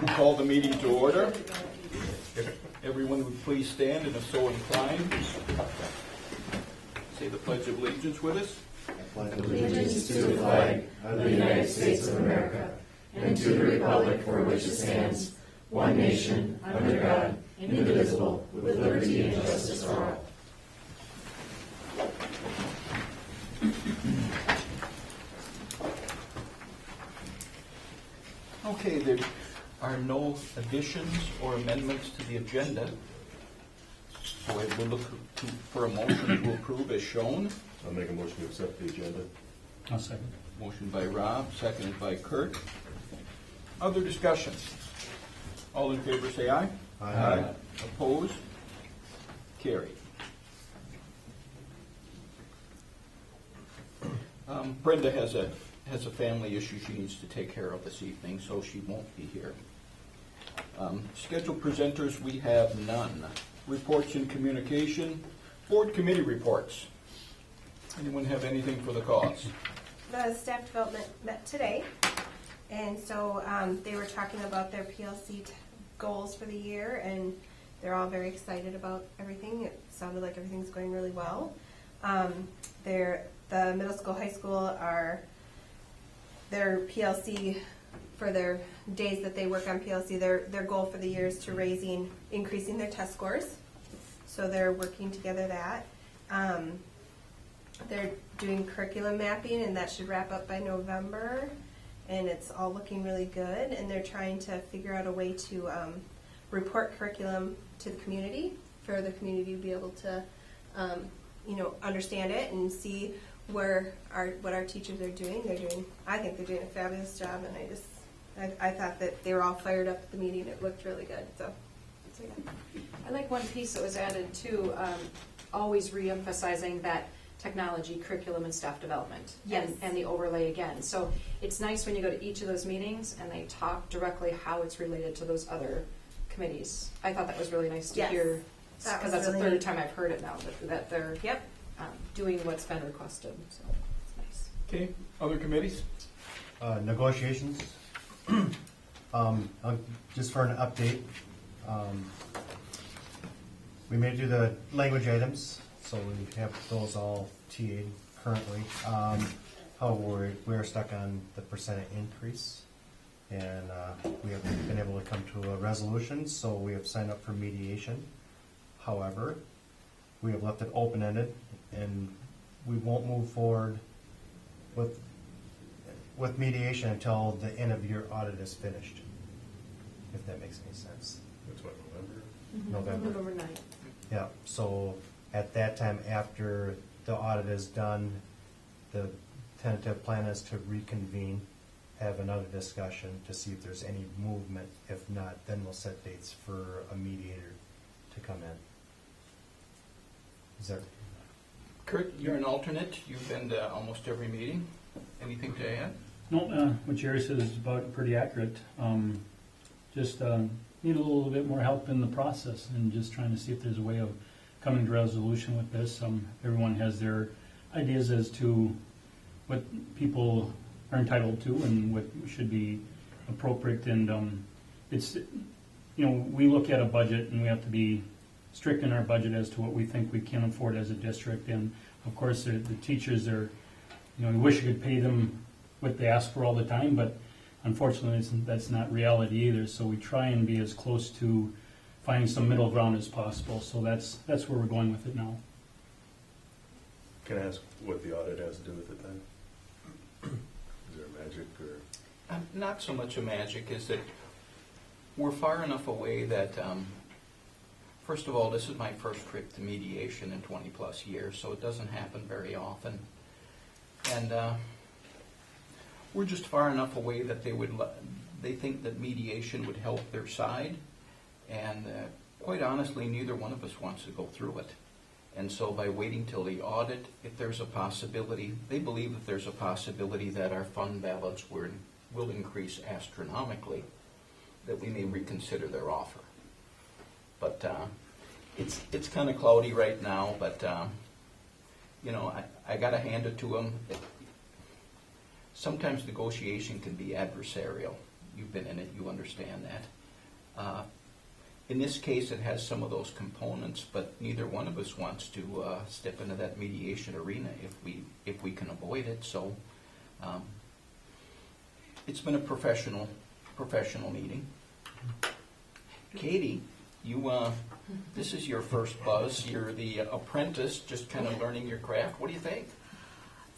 Call the meeting to order. If everyone would please stand, and if so inclined, say the Pledge of Allegiance with us. Allegiance to the flag of the United States of America and to the republic for which it stands, one nation, under God, indivisible, with liberty and justice for all. Okay, there are no additions or amendments to the agenda. So I will look for a motion to approve as shown. I'll make a motion to accept the agenda. I'll second. Motion by Rob, seconded by Kurt. Other discussion? All in favor say aye. Aye. Opposed? Carried. Brenda has a family issue she needs to take care of this evening, so she won't be here. Scheduled presenters, we have none. Reports and communication, board committee reports. Anyone have anything for the cause? The staff development met today, and so they were talking about their PLC goals for the year, and they're all very excited about everything. It sounded like everything's going really well. The middle school, high school their PLC, for their days that they work on PLC, their goal for the year is to increasing their test scores. So they're working together that. They're doing curriculum mapping, and that should wrap up by November, and it's all looking really good. And they're trying to figure out a way to report curriculum to the community for the community to be able to, understand it and see what our teachers are doing. I think they're doing a fabulous job, and I thought that they were all fired up at the meeting. It looked really good. So yeah. I like one piece that was added too, always re-emphasizing that technology, curriculum, and staff development. Yes. And the overlay again. So it's nice when you go to each of those meetings and they talk directly how it's related to those other committees. I thought that was really nice to hear, because that's really the third neat. time I've heard it now, that they're doing what's been requested. So it's nice. Okay, other committees? Negotiations. Just for an update, we may do the language items, so we have those all TA'd currently. However, we're stuck on the percentage increase, and we haven't been able to come to a resolution, so we have signed up for mediation. However, we have left it open-ended, and we won't move forward with mediation until the end of year audit is finished, if that makes any sense. That's what, November? November. November 9th. Yeah, so at that time, after the audit is done, the tentative plan is to reconvene, have another discussion to see if there's any movement. If not, then we'll set dates for a mediator to come in. Is there? Kurt, you're an alternate. You've been to almost every meeting. Anything to add? No, what Jerry says is about pretty accurate. Just need a little bit more help in the process, and just trying to see if there's a way of coming to resolution with this. Everyone has their ideas as to what people are entitled to and what should be appropriate. And it's, we look at a budget and we have to be strict in our budget as to what we think we can afford as a district. And of course, the teachers are, we wish we could pay them what they ask for all the time, but unfortunately that's not reality either. So we try and be as close to finding some middle ground as possible. So that's where we're going with it now. Can I ask what the audit has to do with it then? Is there a magic or? Not so much a magic as that we're far enough away that, first of all, this is my first trip to mediation in 20 plus years, so it doesn't happen very often. And we're just far enough away that they think that mediation would help their side. And quite honestly, neither one of us wants to go through it. And so by waiting till the audit, if there's a possibility, they believe that there's a possibility that our fund balance will increase astronomically, that we may reconsider their offer. But it's kind of cloudy right now, but I got to hand it to them. Sometimes negotiation can be adversarial. you've been in it, you understand that. In this case, it has some of those components, but neither one of us wants to step into that mediation arena if we can avoid it. So it's been a professional meeting. Katie, you this is your first buzz. You're the apprentice, just kind of learning your craft. What do you think?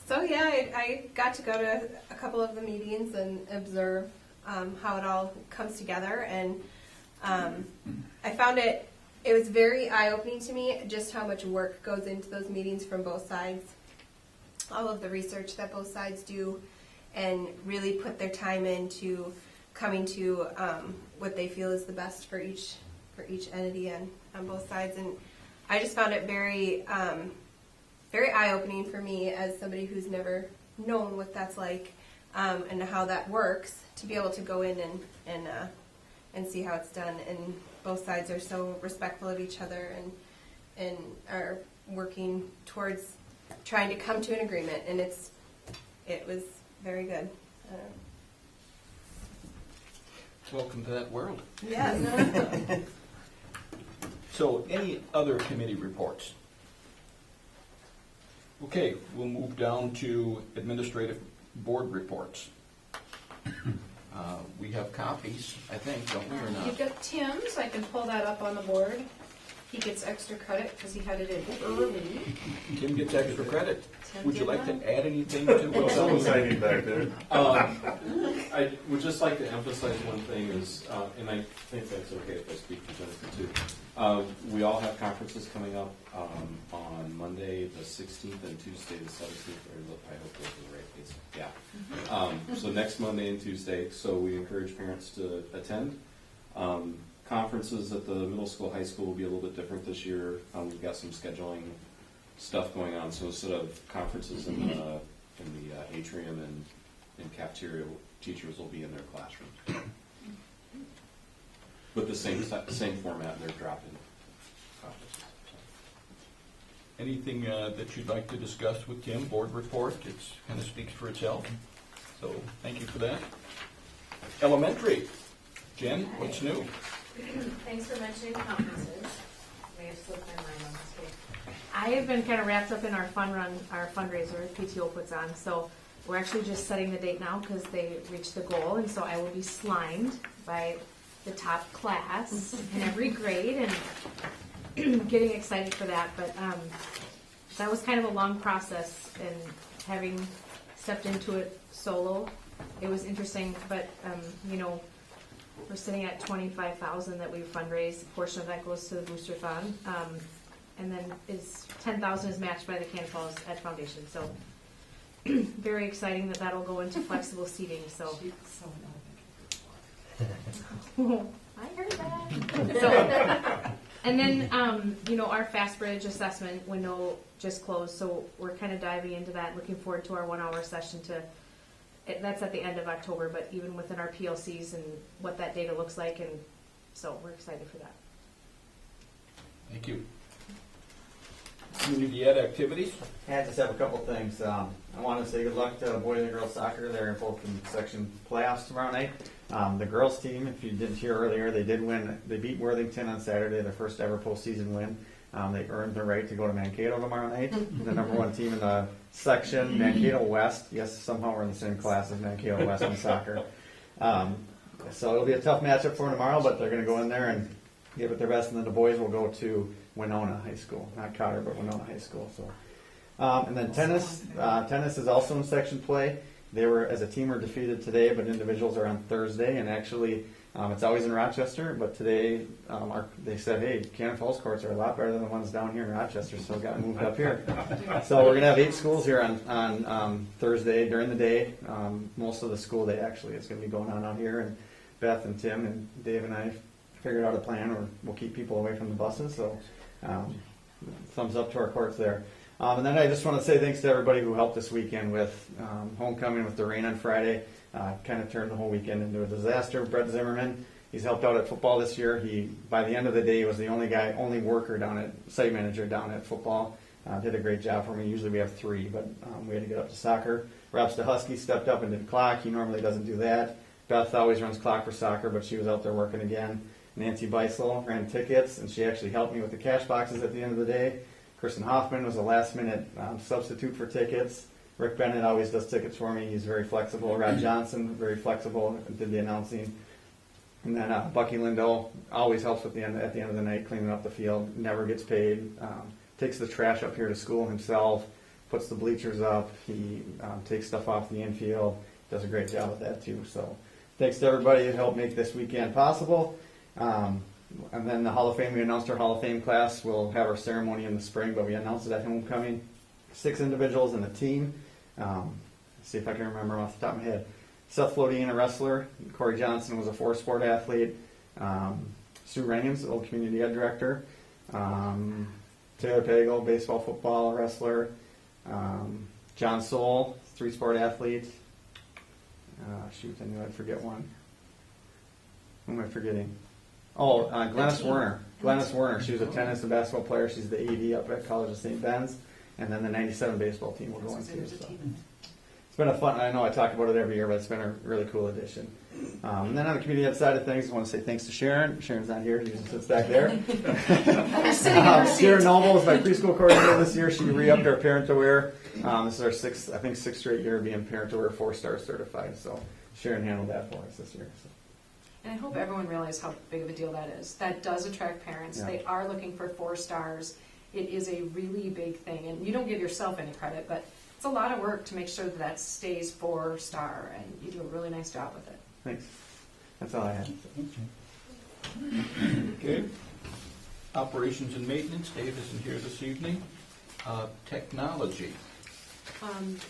So yeah, I got to go to a couple of the meetings and observe how it all comes together, and I found it was very eye-opening to me just how much work goes into those meetings from both sides, all of the research that both sides do, and really put their time into coming to what they feel is the best for each entity on both sides. And I just found it very very eye-opening for me as somebody who's never known what that's like and how that works, to be able to go in and see how it's done. And both sides are so respectful of each other and are working towards trying to come to an agreement. And it was very good. Welcome to that world. Yes. So, any other committee reports? Okay, we'll move down to administrative board reports. We have copies, I think, don't we, or not? You've got Tim's, I can pull that up on the board. He gets extra credit because he had it in early. Tim gets extra credit. Tim Would you did like that? to add anything to Well, someone's hiding back there. I would just like to emphasize one thing is, and I think that's okay if I speak for Jennifer too. We all have conferences coming up on Monday the 16th and Tuesday the 17th, or I hope those are the right dates. Yeah. So next Monday and Tuesday, so we encourage parents to attend. Conferences at the middle school, high school will be a little bit different this year. We've got some scheduling stuff going on, so instead of conferences in the atrium and in cafeteria, teachers will be in their classrooms with the same format. They're drop-in conferences. Anything that you'd like to discuss with Tim? Board report, it kind of speaks for itself. So thank you for that. Elementary. Jen, what's new? Thanks for mentioning conferences. May have slipped my mind on this week. I have been kind of wrapped up in our fun run, our fundraiser PTO puts on. So we're actually just setting the date now because they reached the goal, and so I will be slimed by the top class in every grade, and getting excited for that. But that was kind of a long process, and having stepped into it solo, it was interesting. But we're sitting at $25,000 that we've fundraised. A portion of that goes to the Booster Fund, and then $10,000 is matched by the Can Falls Ed Foundation. So very exciting that that'll go into flexible seating. So I heard that. So, and then our Fast Bridge assessment window just closed, so we're kind of diving into that. Looking forward to our 1-hour session that's at the end of October, but even within our PLCs and what that data looks like, and so we're excited for that. Thank you. Community ed activities? I just have a couple things. I want to say good luck to boys and girls soccer. They're both in section playoffs tomorrow night. The girls team, if you didn't hear earlier, they did win. They beat Worthington on Saturday, their first ever postseason win. They earned the right to go to Mankato tomorrow night. The number one team in the section, Mankato West. Yes, somehow we're in the same class as Mankato West in soccer. So it'll be a tough matchup for them tomorrow, but they're going to go in there and give it their best. And then the boys will go to Winona High School, not Cotter, but Winona High School. So, and then tennis. Tennis is also in section play. They were, as a team, were defeated today, but individuals are on Thursday. And actually, it's always in Rochester, but today they said, hey, Cannon Falls courts are a lot better than the ones down here in Rochester, so it got moved up here. So we're going to have 8 schools here on Thursday during the day. Most of the school day actually is going to be going on out here, and Beth and Tim and Dave and I figured out a plan where we'll keep people away from the buses, so thumbs up to our courts there. And then I just want to say thanks to everybody who helped this weekend with homecoming, with the rain on Friday. Kind of turned the whole weekend into a disaster. Brett Zimmerman, he's helped out at football this year. He, by the end of the day, was the only worker down at, site manager down at football. Did a great job for me. Usually we have 3, but we had to get up to soccer. Rob Husky stepped up and did clock. He normally doesn't do that. Beth always runs clock for soccer, but she was out there working again. Nancy Beisel ran tickets, and she actually helped me with the cash boxes at the end of the day. Kristen Hoffman was a last-minute substitute for tickets. Rick Bennett always does tickets for me. He's very flexible. Rod Johnson, very flexible, did the announcing. And then Bucky Lindo always helps at the end of the night, cleaning up the field. Never gets paid. Takes the trash up here to school himself. Puts the bleachers up. He takes stuff off the infield. Does a great job with that too. So thanks to everybody who helped make this weekend possible. And then the Hall of Fame, we announced our Hall of Fame class. We'll have our ceremony in the spring, but we announced it at homecoming. 6 individuals in the team. Let's see if I can remember off the top of my head. Seth Flodine, a wrestler. Corey Johnson was a 4-sport athlete. Sue Rangens, old community ed director. Taylor Pagel, baseball, football wrestler. John Soule, 3-sport athlete. I knew I'd forget one. Who am I forgetting? Oh, Glennis Werner. Glennis Werner. She was a tennis and basketball player. She's the AD up at College of St. Ben's. And then the 97 baseball team will go into. So. It's been a fun, I know I talk about it every year, but it's been a really cool addition. And then on the community ed side of things, I want to say thanks to Sharon. Sharon's not here. She usually sits back there. Sharon Noble is my preschool coordinator this year. She re-upped our Parent Aware. This is our sixth straight year of being Parent Aware 4-star certified. So Sharon handled that for us this year. So. And I hope everyone realizes how big of a deal that is. That does attract parents. Yeah. They are looking for 4 stars. It is a really big thing. And you don't give yourself any credit, but it's a lot of work to make sure that that stays 4-star. And you do a really nice job with it. Thanks. That's all I had. Okay. Operations and maintenance, Dave isn't here this evening. Technology.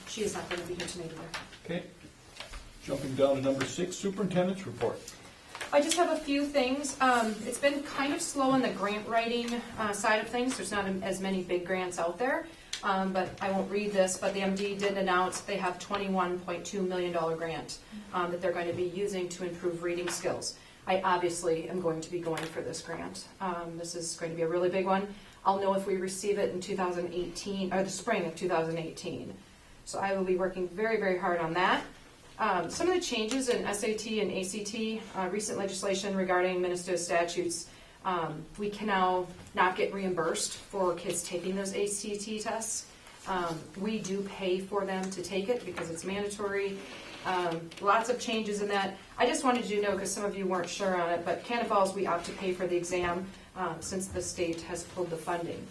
She is not going to be here tonight either. Okay. Jumping down to number 6, superintendent's report. I just have a few things. It's been kind of slow on the grant writing side of things. There's not as many big grants out there, but I won't read this, but the MD did announce they have $21.2 million grant that they're going to be using to improve reading skills. I obviously am going to be going for this grant. This is going to be a really big one. I'll know if we receive it in 2018, or the spring of 2018. So I will be working very, very hard on that. Some of the changes in SAT and ACT, recent legislation regarding Minnesota statutes, we can now not get reimbursed for kids taking those ACT tests. We do pay for them to take it because it's mandatory. Lots of changes in that. I just wanted you to know, because some of you weren't sure on it, but Canada Falls, we opt to pay for the exam since the state has pulled the funding.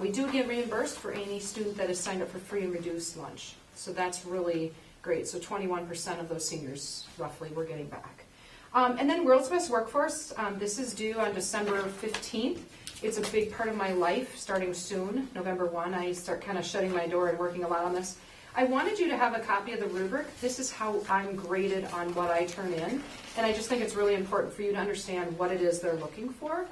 We do get reimbursed for any student that is signed up for free and reduced lunch. So that's really great. So 21% of those seniors, roughly, we're getting back. And then World's Best Workforce, this is due on December 15th. It's a big part of my life, starting soon, November 1. I start kind of shutting my door and working a lot on this. I wanted you to have a copy of the rubric. This is how I'm graded on what I turn in. And I just think it's really important for you to understand what it is they're looking for.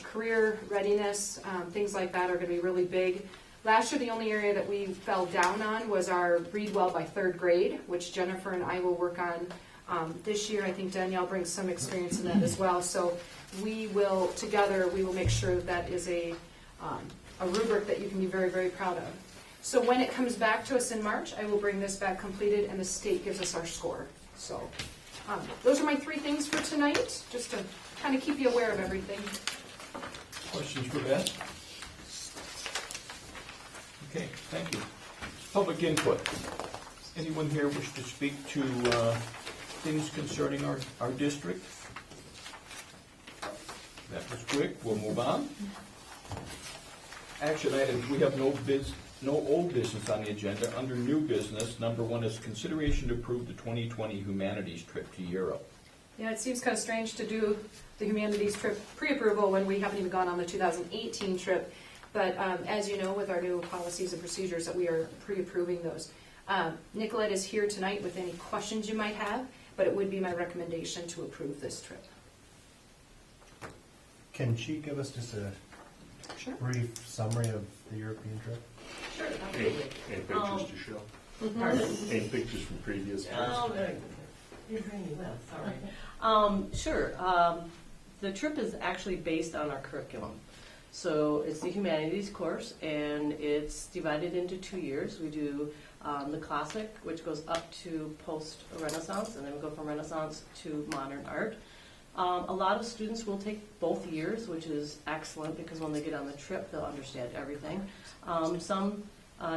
Career readiness, things like that are going to be really big. Last year, the only area that we fell down on was our read well by 3rd grade, which Jennifer and I will work on this year. I think Danielle brings some experience in that as well. So we will, together, we will make sure that is a rubric that you can be very, very proud of. So when it comes back to us in March, I will bring this back completed, and the state gives us our score. So those are my 3 things for tonight, just to kind of keep you aware of everything. Questions for Beth? Okay, thank you. Public input. Anyone here wish to speak to things concerning our district? That was quick. We'll move on. Action items. We have no old business on the agenda. Under new business, number 1 is consideration to approve the 2020 humanities trip to Europe. Yeah, it seems kind of strange to do the humanities trip pre-approval when we haven't even gone on the 2018 trip. But as you know, with our new policies and procedures, that we are pre-approving those. Nicolette is here tonight with any questions you might have, but it would be my recommendation to approve this trip. Can she give us just a brief summary of the European trip? Sure. Any pictures to show? Pardon? Any pictures from previous trips? You're bringing well, sorry. Sure. The trip is actually based on our curriculum. So it's the humanities course, and it's divided into 2 years. We do the classic, which goes up to post-Renaissance, and then we go from Renaissance to modern art. A lot of students will take both years, which is excellent because when they get on the trip, they'll understand everything. Some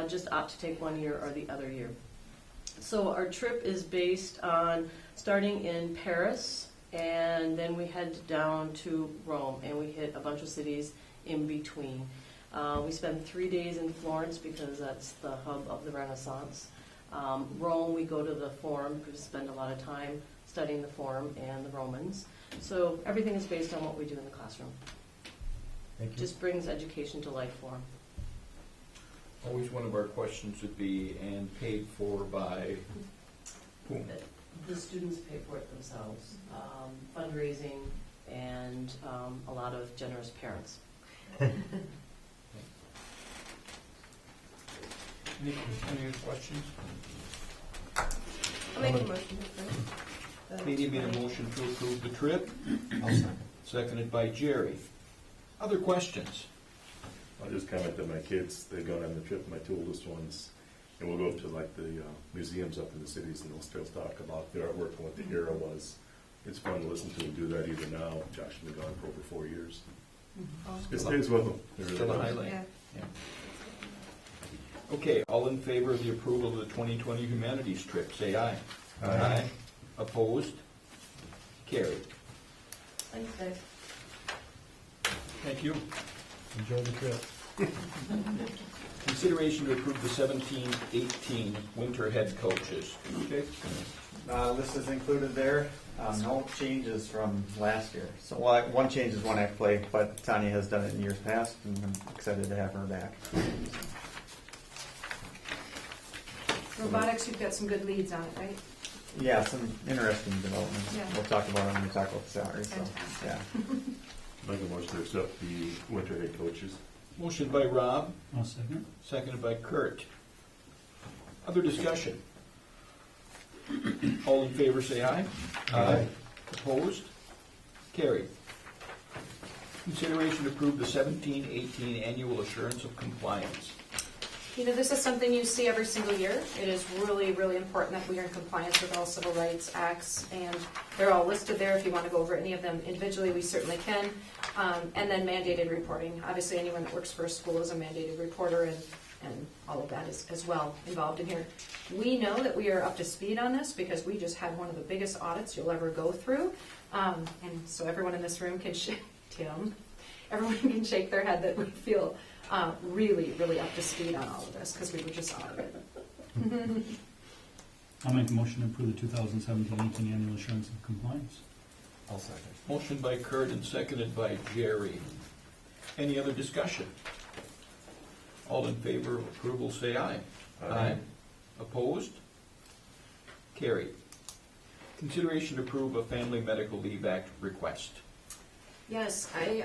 just opt to take 1 year or the other year. So our trip is based on starting in Paris, and then we head down to Rome, and we hit a bunch of cities in between. We spend 3 days in Florence because that's the hub of the Renaissance. Rome, we go to the Forum because we spend a lot of time studying the Forum and the Romans. So everything is based on what we do in the classroom. Thank you. Just brings education to life for them. Always one of our questions would be, and paid for by whom? The students pay for it themselves. Fundraising and a lot of generous parents. Any other questions? I'll make a motion to approve. Katie made a motion to approve the trip, I'll second. seconded by Jerry. Other questions? I'll just comment that my kids, they've gone on the trip, my two oldest ones, and we'll go up to like the museums up in the cities and they'll still talk about their artwork and what the era was. It's fun to listen to them do that even now. Josh has been gone for over 4 years. It stays with them. It really Still a does. highlight. Yeah. Yeah. Okay, all in favor of the approval of the 2020 humanities trip, say aye. Aye. Opposed? Carried. Thanks, guys. Thank you. Enjoy the trip. Consideration to approve the 17-18 winter head coaches. Okay. List is included there. No changes from last year. So well, one change is one act play, but Tanya has done it in years past, and I'm excited to have her back. Robotics, you've got some good leads on it, right? Yeah, some interesting developments. Yeah. We'll talk about it when we talk about the salary. So, Fantastic. yeah. Make a motion to accept the winter head coaches. Motion by Rob, I'll second. seconded by Kurt. Other discussion? All in favor, say aye. Aye. Opposed? Carried. Consideration to approve the 17-18 annual assurance of compliance. You know, this is something you see every single year. It is really, really important that we are in compliance with all civil rights acts, and they're all listed there. If you want to go over any of them individually, we certainly can. And then mandated reporting. Obviously, anyone that works for a school is a mandated reporter, and all of that is as well involved in here. We know that we are up to speed on this because we just had one of the biggest audits you'll ever go through. And so everyone in this room can shake, Tim, everyone can shake their head that we feel really, really up to speed on all of this because we were just audited. I'll make a motion to approve the 2017-18 annual assurance of compliance. I'll second. Motion by Kurt and seconded by Jerry. Any other discussion? All in favor of approval, say aye. Aye. Opposed? Carried. Consideration to approve a Family Medical Leave Act request. Yes, I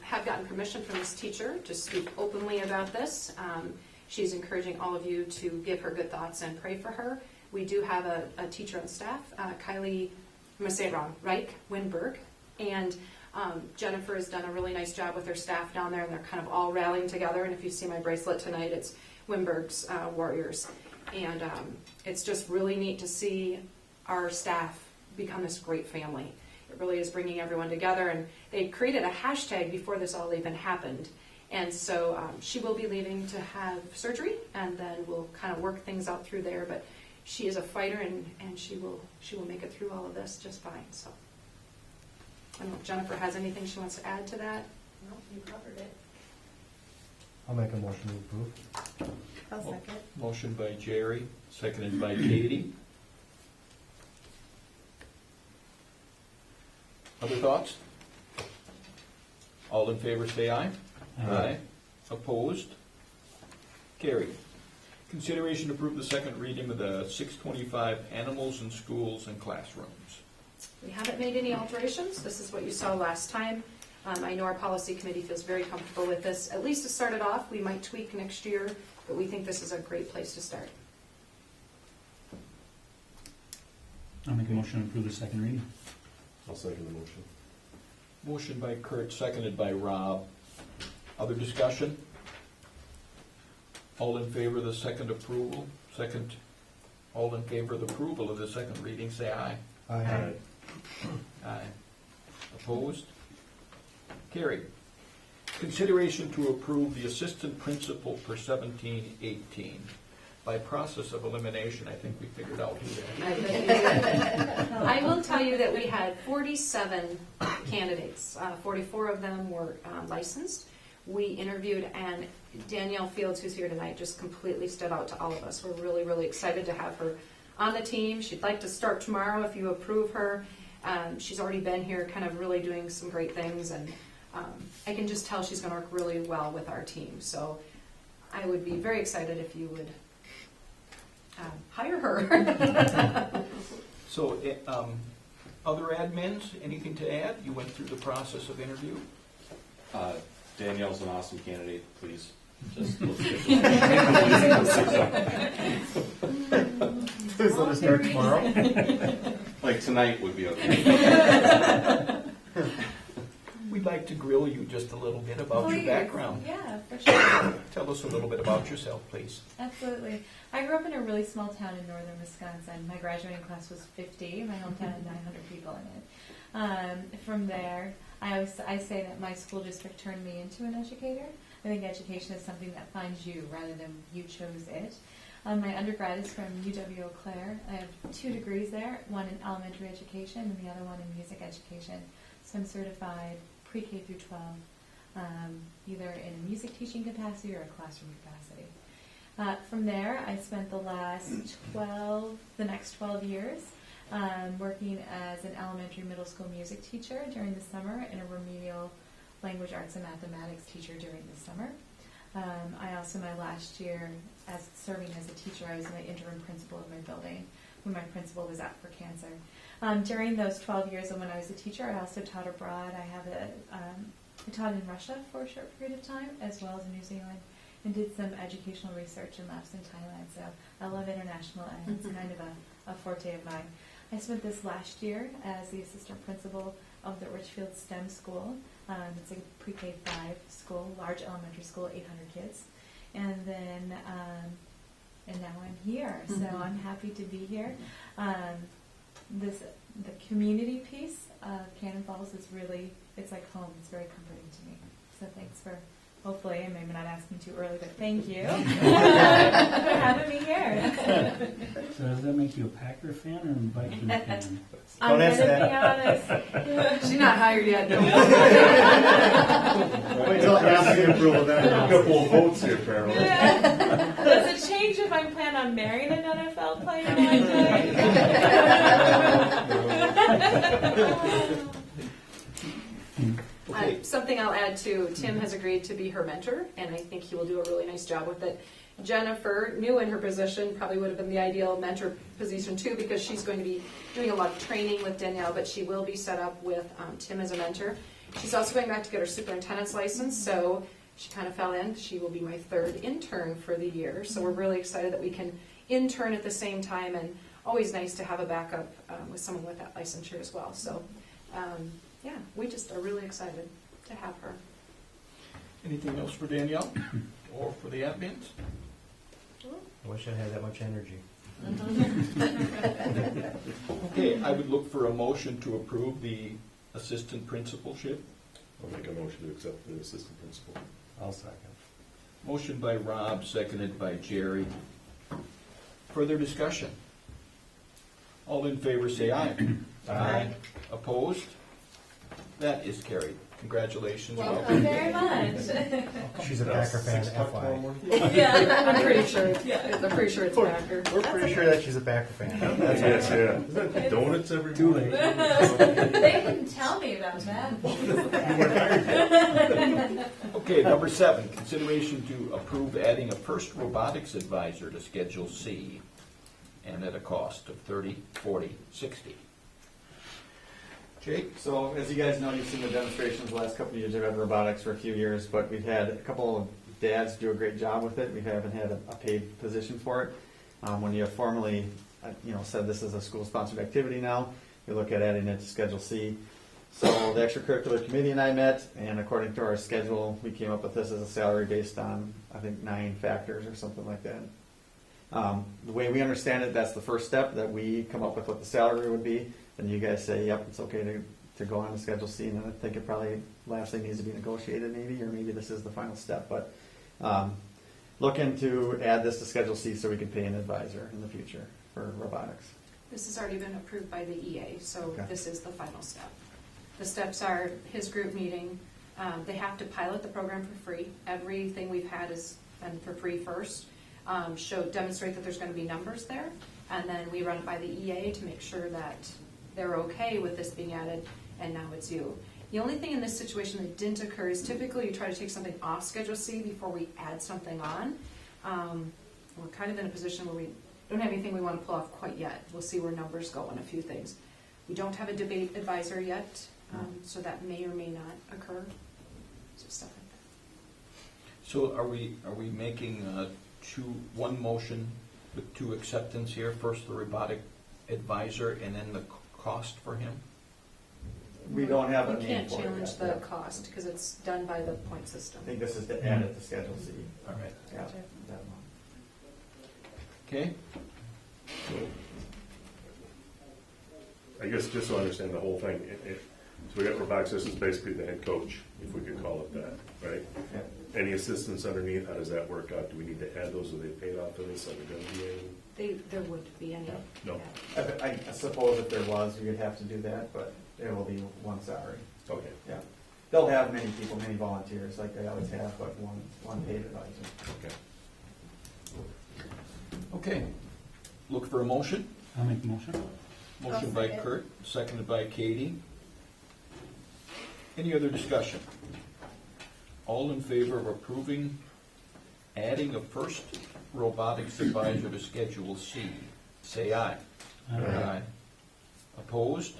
have gotten permission from this teacher to speak openly about this. She's encouraging all of you to give her good thoughts and pray for her. We do have a teacher on staff, Kylie, I'm going to say it wrong, Reich Winberg, and Jennifer has done a really nice job with her staff down there, and they're kind of all rallying together. And if you see my bracelet tonight, it's Winberg's Warriors. And it's just really neat to see our staff become this great family. It really is bringing everyone together, and they created a hashtag before this all even happened. And so she will be leaving to have surgery, and then we'll kind of work things out through there. But she is a fighter, and she will make it through all of this just fine. So I don't know if Jennifer has anything she wants to add to that. No, you covered it. I'll make a motion to approve. I'll second. Motion by Jerry, seconded by Katie. Other thoughts? All in favor, say aye. Aye. Opposed? Carried. Consideration to approve the second reading of the 625 Animals in Schools and Classrooms. We haven't made any alterations. This is what you saw last time. I know our policy committee feels very comfortable with this. At least to start it off, we might tweak next year, but we think this is a great place to start. I'll make a motion to approve the second reading. I'll second the motion. Motion by Kurt, seconded by Rob. Other discussion? All in favor of the second approval, Second. All in favor of the approval of the second reading, say aye. Aye. Aye. Opposed? Carried. Consideration to approve the assistant principal for 17-18. By process of elimination, I think we figured out who that is. I will tell you that we had 47 candidates. 44 of them were licensed. We interviewed, and Danielle Fields, who's here tonight, just completely stood out to all of us. We're really, really excited to have her on the team. She'd like to start tomorrow if you approve her. She's already been here kind of really doing some great things, and I can just tell she's going to work really well with our team. So I would be very excited if you would hire her. So, other admins, anything to add? You went through the process of interview? Danielle's an awesome candidate, please. Just let's get Please let us start tomorrow. like tonight would be okay. We'd like to grill you just a little bit about your Please. background. Yeah, for sure. Tell us a little bit about yourself, please. Absolutely. I grew up in a really small town in northern Wisconsin. My graduating class was 50. My hometown had 900 people in it. From there, I say that my school district turned me into an educator. I think education is something that finds you rather than you chose it. My undergrad is from UW-Eau Claire. I have 2 degrees there, one in elementary education and the other one in music education. So I'm certified pre-K through 12, either in a music teaching capacity or a classroom capacity. From there, I spent the next 12 years working as an elementary middle school music teacher during the summer and a remedial language arts and mathematics teacher during the summer. I also, my last year as serving as a teacher, I was the interim principal of my building when my principal was out for cancer. During those 12 years and when I was a teacher, I also taught abroad. I taught in Russia for a short period of time, as well as in New Zealand, and did some educational research in labs in Thailand. So I love international, and it's kind of a forte of mine. I spent this last year as the assistant principal of the Richfield STEM School. It's a pre-K 5 school, large elementary school, 800 kids. And then, and now I'm here, so I'm happy to be here. The community piece of Cannon Falls is really, it's like home. It's very comforting to me. So thanks for, hopefully, and maybe not asking too early, but thank you for having me here. So does that make you a Packer fan or a Viking fan? I'm answer going to that. be honest. She's not hired yet. Wait till after the approval, A then. couple of votes here, apparently. Does it change if I plan on marrying an NFL player one day? Something I'll add too, Tim has agreed to be her mentor, and I think he will do a really nice job with it. Jennifer, new in her position, probably would have been the ideal mentor position too, because she's going to be doing a lot of training with Danielle, but she will be set up with Tim as a mentor. She's also going back to get her superintendent's license, so she kind of fell in. She will be my 3rd intern for the year, so we're really excited that we can intern at the same time, and always nice to have a backup with someone with that licensure as well. So, yeah, we just are really excited to have her. Anything else for Danielle or for the admins? I wish I had that much energy. Okay, I would look for a motion to approve the assistant principalship. I'll make a motion to accept the assistant principal. I'll second. Motion by Rob, seconded by Jerry. Further discussion? All in favor say aye. Aye. Opposed? That is carried. Congratulations. Thank you very much. She's a Packer fan, FY. Yeah. I'm pretty sure it's Packer. We're pretty sure that she's a Packer fan. That's Yes, yeah. Isn't that donuts every Too morning? late. They didn't tell me about that. Okay, number 7, consideration to approve adding a first robotics advisor to Schedule C, and at a cost of $30, $40, $60. Jake? So, as you guys know, you've seen the demonstrations the last couple of years. I've had robotics for a few years, but we've had a couple of dads do a great job with it. We haven't had a paid position for it. When you have formally, said this is a school-sponsored activity now, you look at adding it to Schedule C. So the extracurricular committee and I met, and according to our schedule, we came up with this as a salary based on, I think, 9 factors or something like that. The way we understand it, that's the first step, that we come up with what the salary would be, and you guys say, yep, it's okay to go on to Schedule C, and then I think it probably lastly needs to be negotiated maybe, or maybe this is the final step, but looking to add this to Schedule C so we can pay an advisor in the future for robotics. This has already been approved by the EA, so Okay. this is the final step. The steps are his group meeting. They have to pilot the program for free. Everything we've had is been for free first. Demonstrate that there's going to be numbers there, and then we run it by the EA to make sure that they're okay with this being added, and now it's you. The only thing in this situation that didn't occur is typically you try to take something off Schedule C before we add something on. We're kind of in a position where we don't have anything we want to pull off quite yet. We'll see where numbers go on a few things. We don't have a debate advisor yet, so that may or may not occur. So stuff like that. So are we making one motion with two acceptance here? First the robotic advisor and then the cost for him? We don't have a You name can't for it challenge yet, the yeah. cost because it's done by the point system. I think this is to add it to Schedule C. All right. Yeah, that one. Okay. I guess just so I understand the whole thing, so we got robotics, this is basically the head coach, if we could call it that, right? Yeah. Any assistants underneath, how does that work out? Do we need to add those, are they paid off of this, are they gonna be any? There wouldn't be any. No. I suppose if there was, we would have to do that, but it will be one salary. Okay. Yeah. They'll have many people, many volunteers, like they always have, but one paid advisor. Okay. Okay. Look for a motion. I'll make the motion. Motion I'll by second. Kurt, seconded by Katie. Any other discussion? All in favor of approving adding a first robotics advisor to Schedule C, say aye. Aye. Opposed?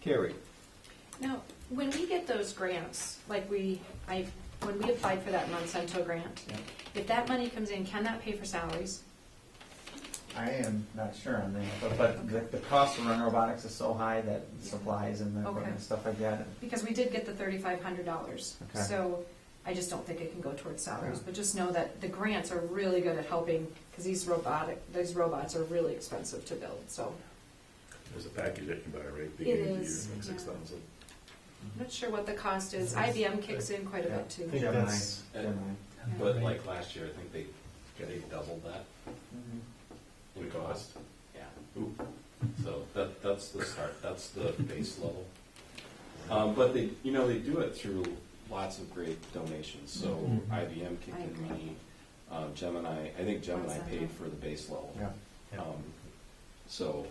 Carried. Now, when we get those grants, like when we applied for that Monsanto grant, Yeah. if that money comes in, can that pay for salaries? I am not sure on that, but the cost to run robotics is so high that supplies and the equipment and Okay. stuff like that. Because we did get the $3,500, Okay. so I just don't think it can go towards salaries. Yeah. But just know that the grants are really good at helping, because these robots are really expensive to build, so. There's a package that you buy, right? It is, Like yeah. 6,000. I'm not sure what the cost is. IBM kicks in quite a bit too. I think Gemini. that's- Gemini. But like last year, I think they doubled that. The cost. Yeah. Ooh. So that's the start, that's the base level. But they do it through lots of great donations, so Mhm. IBM kicked I in agree. money, Gemini, I think Gemini Monsanto. paid for the base level. Yeah. Yeah. So,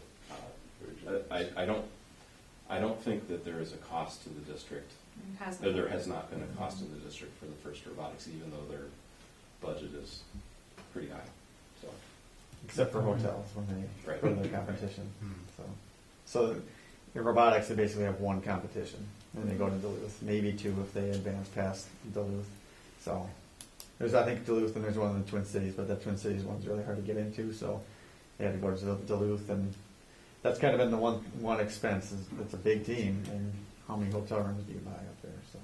I don't think that there is a cost to the district. It has There has not been a cost to the district for the first robotics, even though their budget is pretty high, so. Except for hotels when they Right. go to the competition. Hmm. So in robotics, they basically have one competition, and they go to Duluth, maybe two if they advance past Duluth. So there's, I think, Duluth, and there's one in the Twin Cities, but that Twin Cities one's really hard to get into, so they had to go to Duluth, and that's kind of been the one expense. Is it's a big team, and how many hotel rooms do you buy up there? So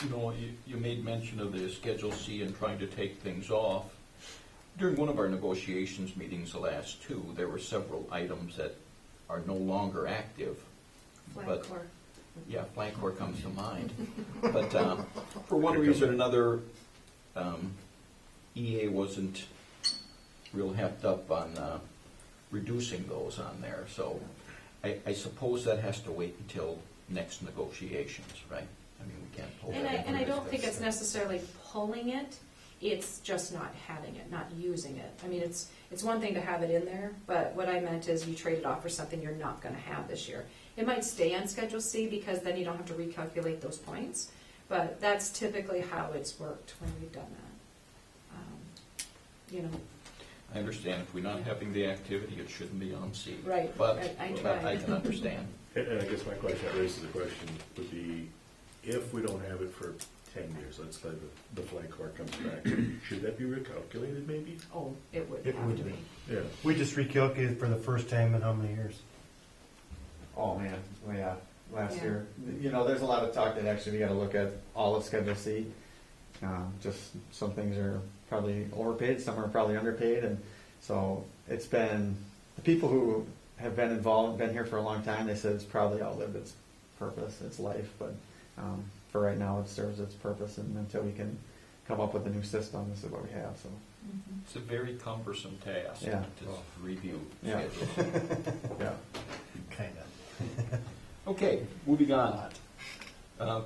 You know, you made mention of the Schedule C and trying to take things off. During one of our negotiations meetings, the last two, there were several items that are no longer active. But- Flag Yeah, Flancor comes to mind. But for one reason or another, EA wasn't real hepped up on reducing those on there. So I suppose that has to wait until next negotiations, right? I mean, we can't pull that. And I don't think into it's necessarily pulling it, it's just not having it, not using it. I mean, it's one thing to have it in there, but what I meant is you trade it off for something you're not gonna have this year. It might stay on Schedule C because then you don't have to recalculate those points, but that's typically how it's worked when we've done that. You know, I understand if we're not having the activity, it shouldn't be on C. Right, But right, I but tried. I can understand. And I guess my question, that raises the question, would be, if we don't have it for 10 years, let's say the flag corps comes back, should that be recalculated maybe? oh, it would It have would to be. be. Yeah. We just recalculated for the first time in how many years? oh man, well, yeah, last Yeah. year, there's a lot of talk that actually we got to look at all of Schedule C. Just some things are probably overpaid, some are probably underpaid, and so it's been, the people who have been involved, been here for a long time, they said it's probably outlived its purpose, its life, but for right now, it serves its purpose, and until we can come up with a new system, this is what we have, so. It's a very cumbersome task Yeah. to review Yeah. schedules. Yeah. Kind of. Okay, moving on.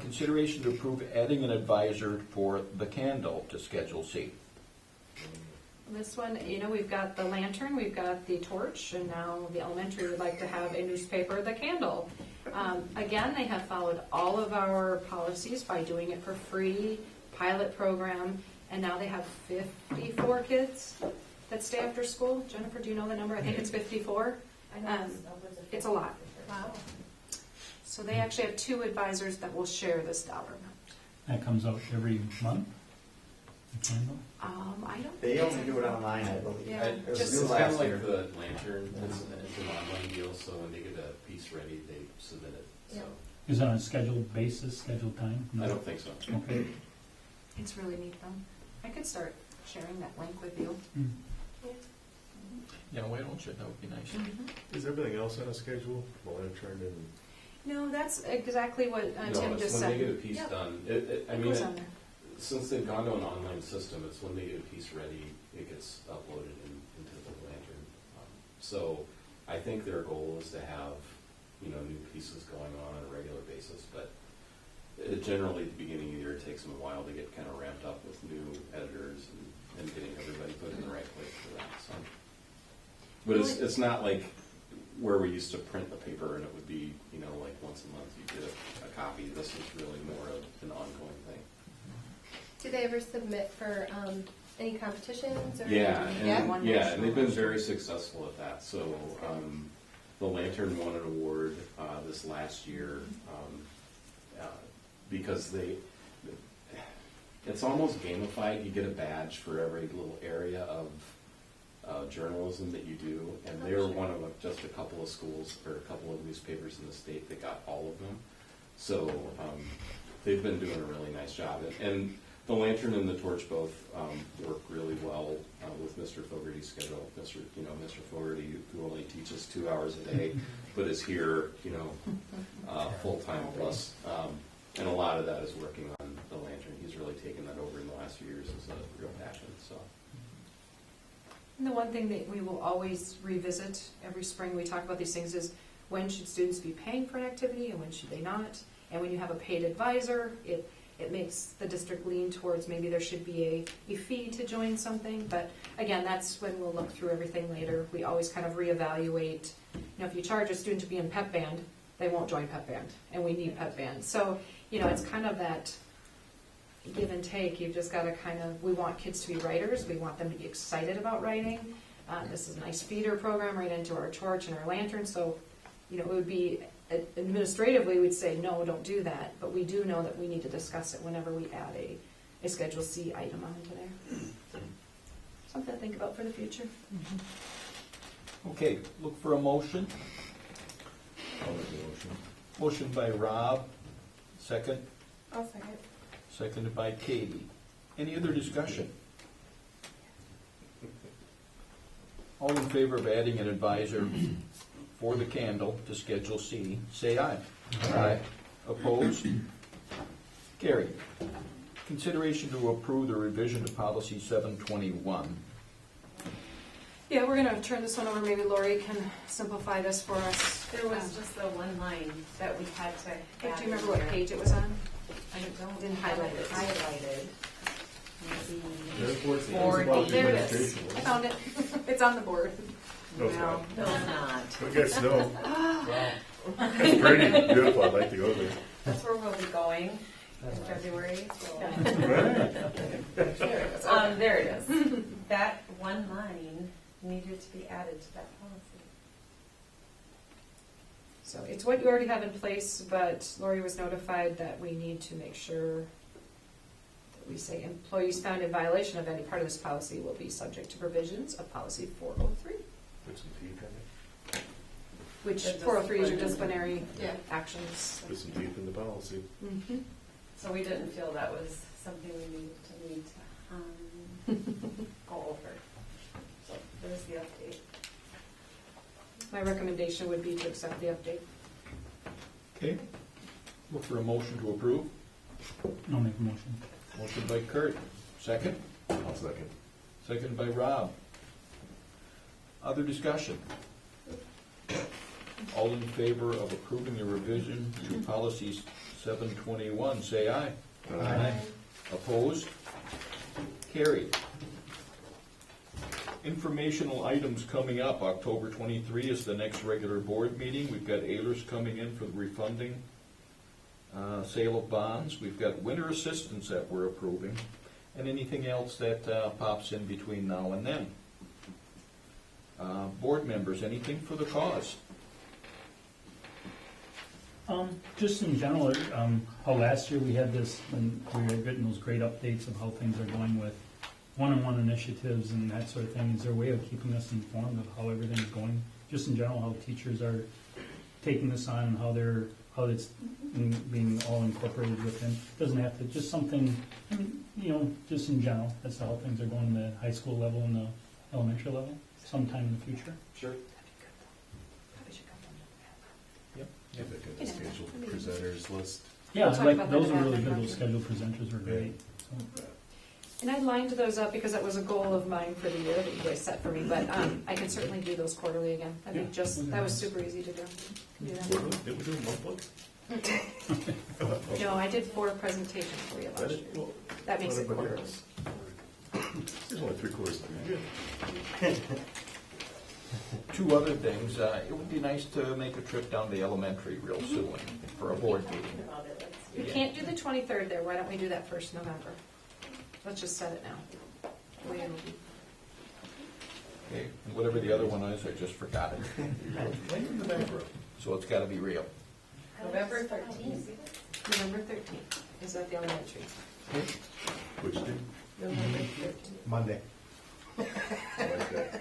Consideration to approve adding an advisor for the candle to Schedule C. This one, we've got the lantern, we've got the torch, and now the elementary would like to have a newspaper, the candle. Again, they have followed all of our policies by doing it for free, pilot program, and now they have 54 kids that stay after school. Jennifer, do you know the number? I think it's 54. It's a lot. Wow. So they actually have 2 advisors that will share this dollar amount. That comes out every month, the candle? I don't. They only do it online, I believe. Yeah, It was just- new It's kind last of like year. the lantern, it's an online deal, so when they get a piece ready, they submit it, so. Yeah. Is it on a scheduled basis, scheduled time? No? I don't think so. Okay. It's really neat though. I could start sharing that link with you. Mm. Yeah, why don't you? That would be nice. Is everything else on a schedule? The lantern and No, that's exactly what Tim No, just it's when said. they get a piece Yep. done. I It mean, goes on there. since they've gone to an online system, it's when they get a piece ready, it gets uploaded into the lantern. So I think their goal is to have, new pieces going on a regular basis, but generally, at the beginning of the year, it takes them a while to get kind of ramped up with new editors and getting everybody put in the right place for that, so. But it's not like where we used to print the paper and it would be, like once a month you get a copy. This is really more of an ongoing thing. Do they ever submit for any competitions or? Yeah, One and they've been national. very successful at that. So the Lantern won an award this last year because it's almost gamified. You get a badge for every little area of journalism that you do, and they were one of just a couple of schools or a couple of newspapers in the state that got all of them. So they've been doing a really nice job, and the Lantern and the Torch both work really well with Mr. Fogarty's schedule. Mr. Fogarty, who only teaches 2 hours a day, but is here, full time plus, and a lot of that is working on the Lantern. He's really taken that over in the last few years as a real passion. So. And the one thing that we will always revisit every spring, we talk about these things, is when should students be paying for an activity and when should they not? And when you have a paid advisor, it makes the district lean towards maybe there should be a fee to join something. But again, that's when we'll look through everything later. We always kind of reevaluate. If you charge a student to be in pep band, they won't join pep band, and we need pep band. So, it's kind of that give and take. You've just got to we want kids to be writers. We want them to be excited about writing. This is a nice feeder program right into our torch and our lantern. So, it would be, administratively, we'd say, no, don't do that. But we do know that we need to discuss it whenever we add a Schedule C item onto there. Something to think about for the future. Okay, look for a motion. I'll make the motion. Motion by Rob, second. I'll second. Seconded by Katie. Any other discussion? All in favor of adding an advisor for the candle to Schedule C, say aye. Aye. Opposed? Carried. Consideration to approve the revision to Policy 721. Yeah, we're going to turn this one over. Maybe Lori can simplify this for us. There was just the one line that we had to Do add you remember in what there. page it was on? I don't Didn't have highlight it it. highlighted. Maybe It's Forty. about the There it is. administration, I wasn't found it. It's on the board. No, it's no, not. no, it's not. I guess no. It's pretty beautiful. I'd like to go there. That's where we'll be going in February. So. Right. There it is. That one line needed to be added to that policy. So it's what you already have in place, but Lori was notified that we need to make sure that we say employees found in violation of any part of this policy will be subject to provisions of Policy 403, Put some teeth in it. which The 403 is your disciplinary. disciplinary actions. Put some teeth in the policy. Mhm. So we didn't feel that was something we need to go over. So there's the update. My recommendation would be to accept the update. Okay. Look for a motion to approve. I'll make a motion. Motion by Kurt. Second? I'll second. Second by Rob. Other discussion? All in favor of approving the revision to policies 721, say aye. Aye. Opposed? Carried. Informational items coming up. October 23 is the next regular board meeting. We've got Ehlers coming in for the refunding, sale of bonds. We've got winter assistance that we're approving, and anything else that pops in between now and then. Board members, anything for the cause? Just in general, how last year we had this, and we were getting those great updates of how things are going with one-on-one initiatives and that sort of thing. Is there a way of keeping us informed of how everything's going? Just in general, how teachers are taking this on and how it's being all incorporated within. Doesn't have to, just something, I mean, just in general, as to how things are going in the high school level and the elementary level, sometime in the future. Sure. Yeah, they got the scheduled presenters list. Yeah, We'll talk like, about those that are at really admin good, after. those scheduled presenters were great. So, And I lined those up because that was a goal of mine for the year that you guys set for me, but I can certainly do those quarterly again. I think that was super easy to do. Do that. Did we do a monthly? No, I did 4 presentations for you last year. Well, That makes it everybody quarterly. else. There's only 3/4 of the year. Two other things. It would be nice to make a trip down to the elementary real soon for a board meeting. We can't do the 23rd there. Why don't we do that 1st November? Let's just set it now. The way it'll be. Okay, and whatever the other one is, I just forgot it. So it's gotta be real. November 13th. November 13th. Is that the elementary? Which day? November 13th. Monday. I like that.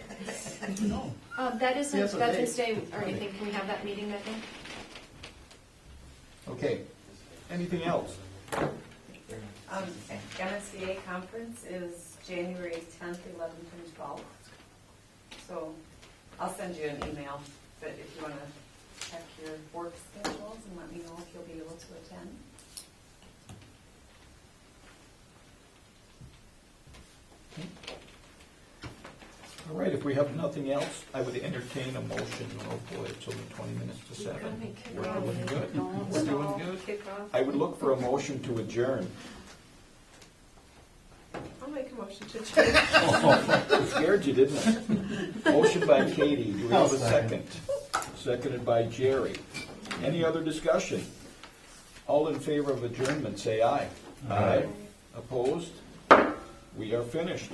That isn't Yes, okay. Veterans Day or anything. Can we have that meeting that day? Okay, anything else? MSBA conference is January 10th, 11th, and 12th. So I'll send you an email, but if you want to check your work schedules and let me know if you'll be able to attend. All right, if we have nothing else, I would entertain a motion. Oh boy, it's only 20 minutes to 7. We're doing good. We're doing good. Kick off. I would look for a motion to adjourn. I'll make a motion to adjourn. Oh, scared you, didn't I? Motion by Katie. Do we have a second? Seconded by Jerry. Any other discussion? All in favor of adjournment, say aye. Aye. Opposed? We are finished.